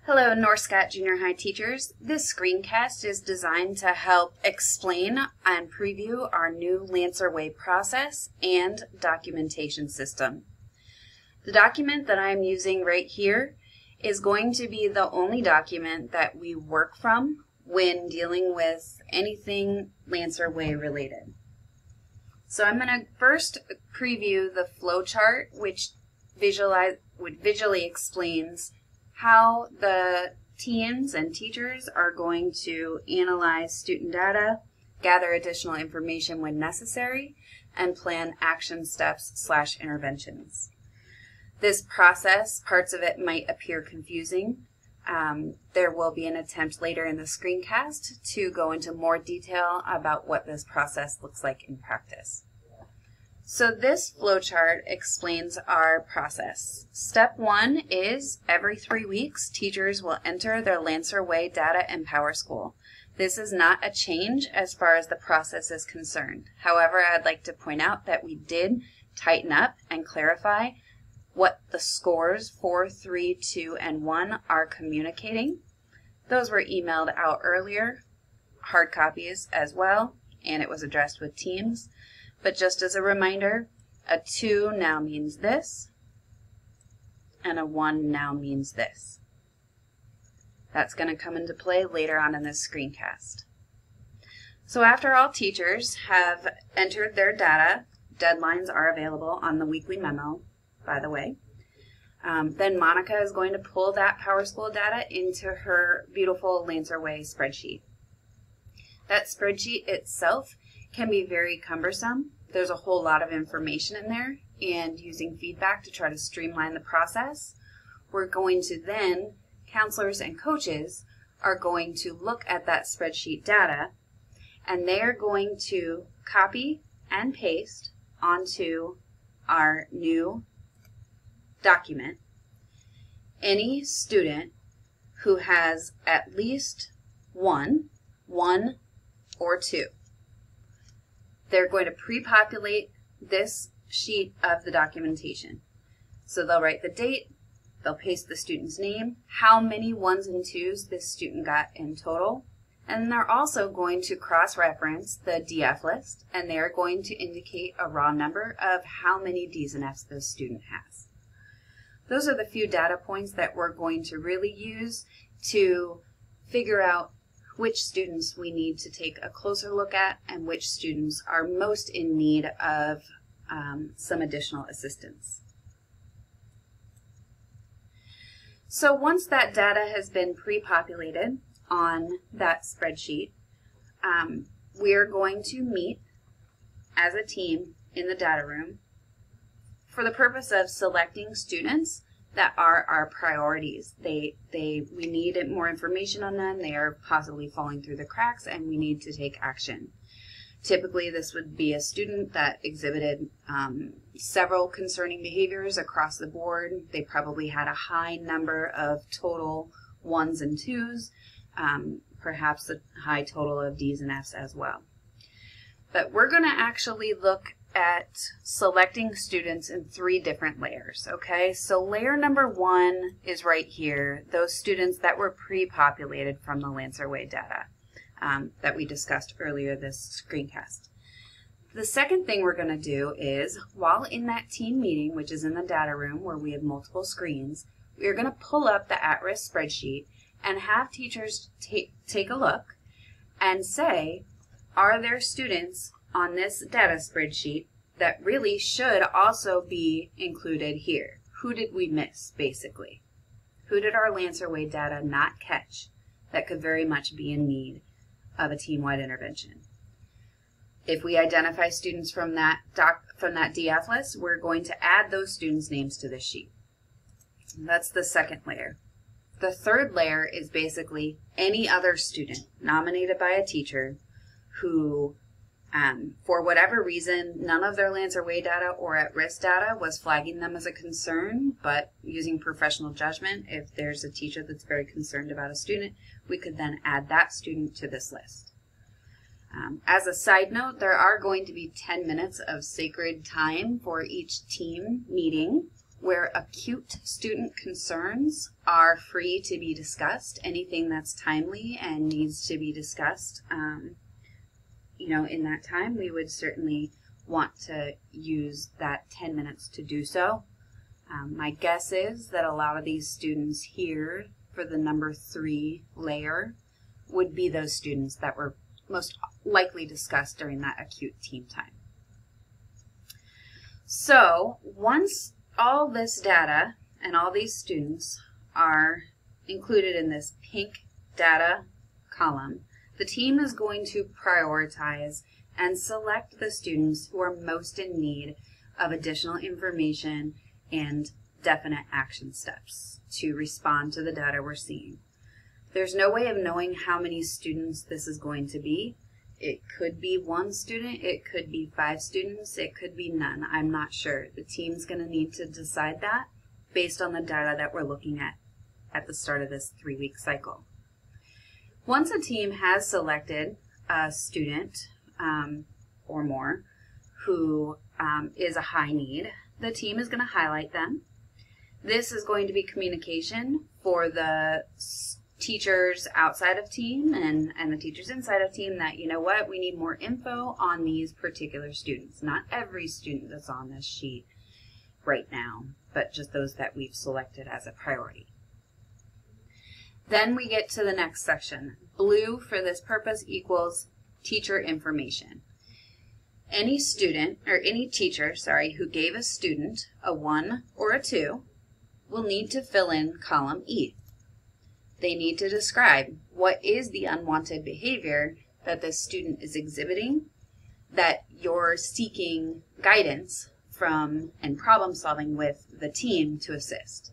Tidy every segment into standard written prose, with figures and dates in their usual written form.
Hello, Northscott Junior High teachers. This screencast is designed to help explain and preview our new Lancer Way process and documentation system. The document that I'm using right here is going to be the only document that we work from when dealing with anything Lancer Way related. So I'm going to first preview the flowchart, which visually explains how the teams and teachers are going to analyze student data, gather additional information when necessary, and plan action steps/interventions. This process, parts of it might appear confusing. There will be an attempt later in the screencast to go into more detail about what this process looks like in practice. So this flowchart explains our process. Step 1 is every 3 weeks, teachers will enter their Lancer Way data in PowerSchool. This is not a change as far as the process is concerned. However, I'd like to point out that we did tighten up and clarify what the scores 4, 3, 2, and 1 are communicating. Those were emailed out earlier, hard copies as well, and it was addressed with teams. But just as a reminder, a 2 now means this, and a 1 now means this. That's going to come into play later on in this screencast. So after all teachers have entered their data, deadlines are available on the weekly memo, by the way. Then Monica is going to pull that PowerSchool data into her beautiful Lancer Way spreadsheet. That spreadsheet itself can be very cumbersome. There's a whole lot of information in there, and using feedback to try to streamline the process, we're going to then, counselors and coaches are going to look at that spreadsheet data, and they are going to copy and paste onto our new document any student who has at least one or 2. They're going to pre-populate this sheet of the documentation. So they'll write the date, they'll paste the student's name, how many 1s and 2s this student got in total, and they're also going to cross-reference the DF list, and they're going to indicate a raw number of how many Ds and Fs this student has. Those are the few data points that we're going to really use to figure out which students we need to take a closer look at and which students are most in need of some additional assistance. So once that data has been pre-populated on that spreadsheet, we are going to meet as a team in the data room for the purpose of selecting students that are our priorities. We need more information on them. They are possibly falling through the cracks, and we need to take action. Typically, this would be a student that exhibited several concerning behaviors across the board. They probably had a high number of total 1s and 2s, perhaps a high total of Ds and Fs as well. But we're going to actually look at selecting students in 3 different layers, okay? So layer number 1 is right here, those students that were pre-populated from the Lancer Way data that we discussed earlier this screencast. The second thing we're going to do is, while in that team meeting, which is in the data room where we have multiple screens, we're going to pull up the at-risk spreadsheet and have teachers take a look and say, are there students on this data spreadsheet that really should also be included here? Who did we miss, basically? Who did our Lancer Way data not catch that could very much be in need of a team-wide intervention? If we identify students from that DF list, we're going to add those students' names to this sheet. That's the second layer. The third layer is basically any other student nominated by a teacher who for whatever reason, none of their Lancer Way data or at-risk data was flagging them as a concern, but using professional judgment, if there's a teacher that's very concerned about a student, we could then add that student to this list. As a side note, there are going to be 10 minutes of sacred time for each team meeting where acute student concerns are free to be discussed. Anything that's timely and needs to be discussed, in that time, we would certainly want to use that 10 minutes to do so. My guess is that a lot of these students here for the number 3 layer would be those students that were most likely discussed during that acute team time. So once all this data and all these students are included in this pink data column, the team is going to prioritize and select the students who are most in need of additional information and definite action steps to respond to the data we're seeing. There's no way of knowing how many students this is going to be. It could be 1 student, it could be 5 students, it could be none. I'm not sure. The team's going to need to decide that based on the data that we're looking at the start of this 3-week cycle. Once a team has selected a student or more who is a high need, the team is going to highlight them. This is going to be communication for the teachers outside of team and the teachers inside of team that, you know what, we need more info on these particular students. Not every student that's on this sheet right now, but just those that we've selected as a priority. Then we get to the next section. Blue for this purpose equals teacher information. Any student, or any teacher, who gave a student a 1 or a 2 will need to fill in column E. They need to describe what is the unwanted behavior that this student is exhibiting, that you're seeking guidance from and problem solving with the team to assist.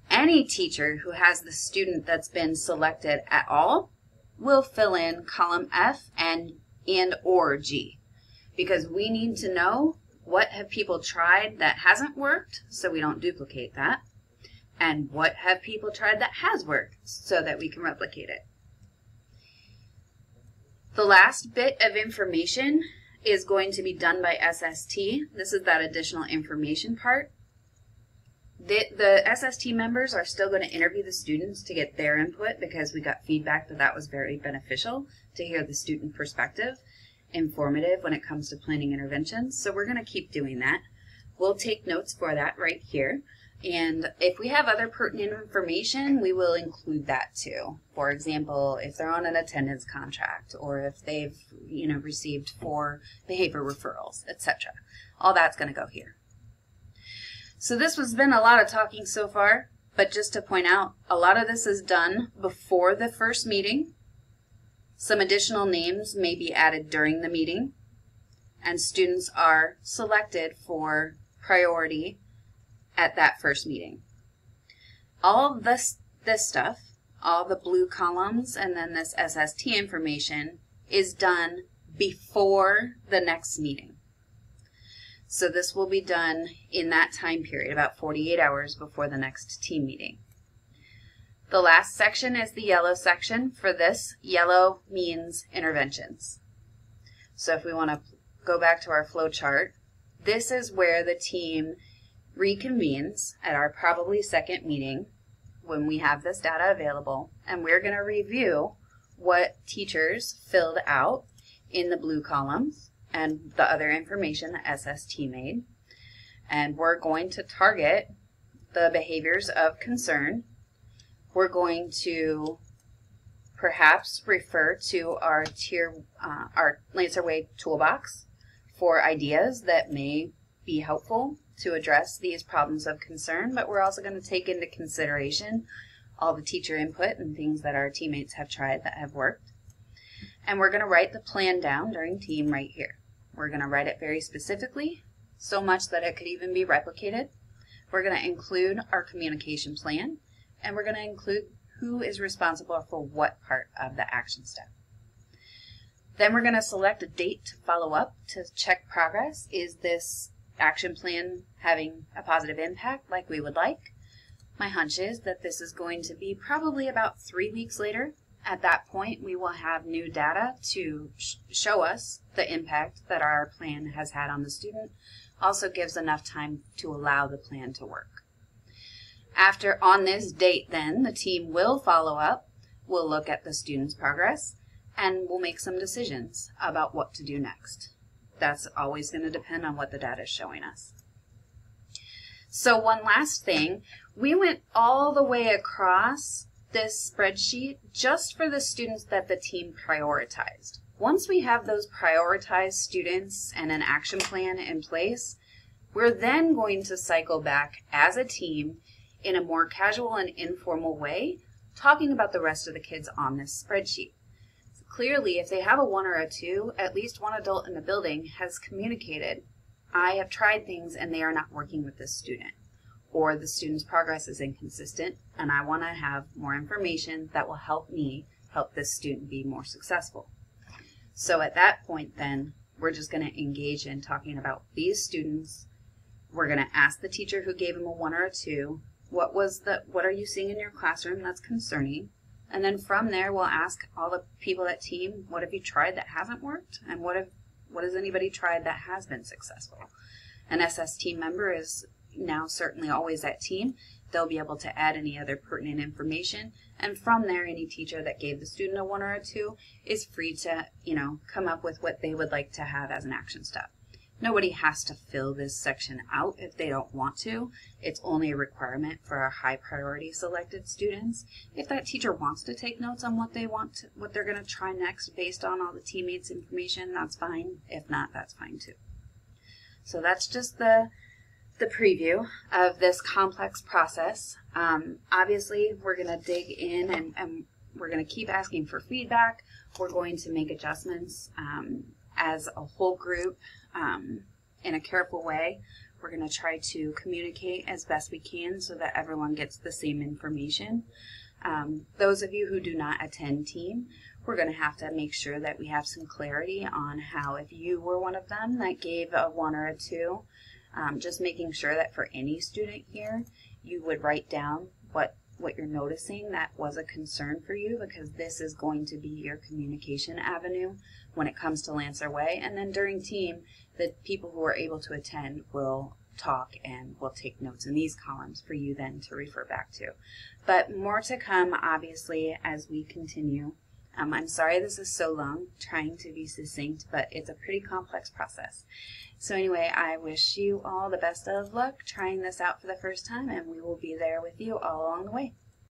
Any teacher who has the student that's been selected at all will fill in column F and or G, because we need to know what have people tried that hasn't worked so we don't duplicate that, and what have people tried that has worked so that we can replicate it. The last bit of information is going to be done by SST. This is that additional information part. The SST members are still going to interview the students to get their input, because we got feedback that was very beneficial to hear the student perspective, informative when it comes to planning interventions. So we're going to keep doing that. We'll take notes for that right here. And if we have other pertinent information, we will include that too. For example, if they're on an attendance contract, or if they've received 4 behavior referrals, etc. All that's going to go here. So this has been a lot of talking so far, but just to point out, a lot of this is done before the first meeting. Some additional names may be added during the meeting, and students are selected for priority at that first meeting. All of this stuff, all the blue columns and then this SST information, is done before the next meeting. So this will be done in that time period, about 48 hours before the next team meeting. The last section is the yellow section. For this, yellow means interventions. So if we want to go back to our flow chart, this is where the team reconvenes at our probably second meeting when we have this data available, and we're going to review what teachers filled out in the blue columns and the other information that SST made. And we're going to target the behaviors of concern. We're going to perhaps refer to our Lancer Way toolbox for ideas that may be helpful to address these problems of concern, but we're also going to take into consideration all the teacher input and things that our teammates have tried that have worked. And we're going to write the plan down during team right here. We're going to write it very specifically, so much that it could even be replicated. We're going to include our communication plan, and we're going to include who is responsible for what part of the action step. Then we're going to select a date to follow up to check progress. Is this action plan having a positive impact like we would like? My hunch is that this is going to be probably about 3 weeks later. At that point, we will have new data to show us the impact that our plan has had on the student, Also gives enough time to allow the plan to work. After on this date then, the team will follow up, we'll look at the student's progress, and we'll make some decisions about what to do next. That's always going to depend on what the data is showing us. So one last thing, we went all the way across this spreadsheet just for the students that the team prioritized. Once we have those prioritized students and an action plan in place, we're then going to cycle back as a team in a more casual and informal way, talking about the rest of the kids on this spreadsheet. So clearly, if they have a 1 or a 2, at least one adult in the building has communicated, I have tried things and they are not working with this student, or the student's progress is inconsistent and I want to have more information that will help me help this student be more successful. So at that point then, we're just going to engage in talking about these students. We're going to ask the teacher who gave them a 1 or a 2, what are you seeing in your classroom that's concerning? And then from there, we'll ask all the people at team, what have you tried that hasn't worked? And what has anybody tried that has been successful? An SS team member is now certainly always at team. They'll be able to add any other pertinent information. And from there, any teacher that gave the student a 1 or a 2 is free to, come up with what they would like to have as an action step. Nobody has to fill this section out if they don't want to. It's only a requirement for our high priority selected students. If that teacher wants to take notes on what they're going to try next based on all the teammates' information, that's fine. If not, that's fine too. So that's just the preview of this complex process. Obviously, we're going to dig in and we're going to keep asking for feedback. We're going to make adjustments as a whole group in a careful way. We're going to try to communicate as best we can so that everyone gets the same information. Those of you who do not attend team, we're going to have to make sure that we have some clarity on how, if you were one of them that gave a 1 or a 2, just making sure that for any student here, you would write down what you're noticing that was a concern for you, because this is going to be your communication avenue when it comes to Lancer Way. And then during team, the people who are able to attend will talk and will take notes in these columns for you then to refer back to. But more to come, obviously, as we continue. I'm sorry this is so long, trying to be succinct, but it's a pretty complex process. So anyway, I wish you all the best of luck trying this out for the first time, and we will be there with you all along the way.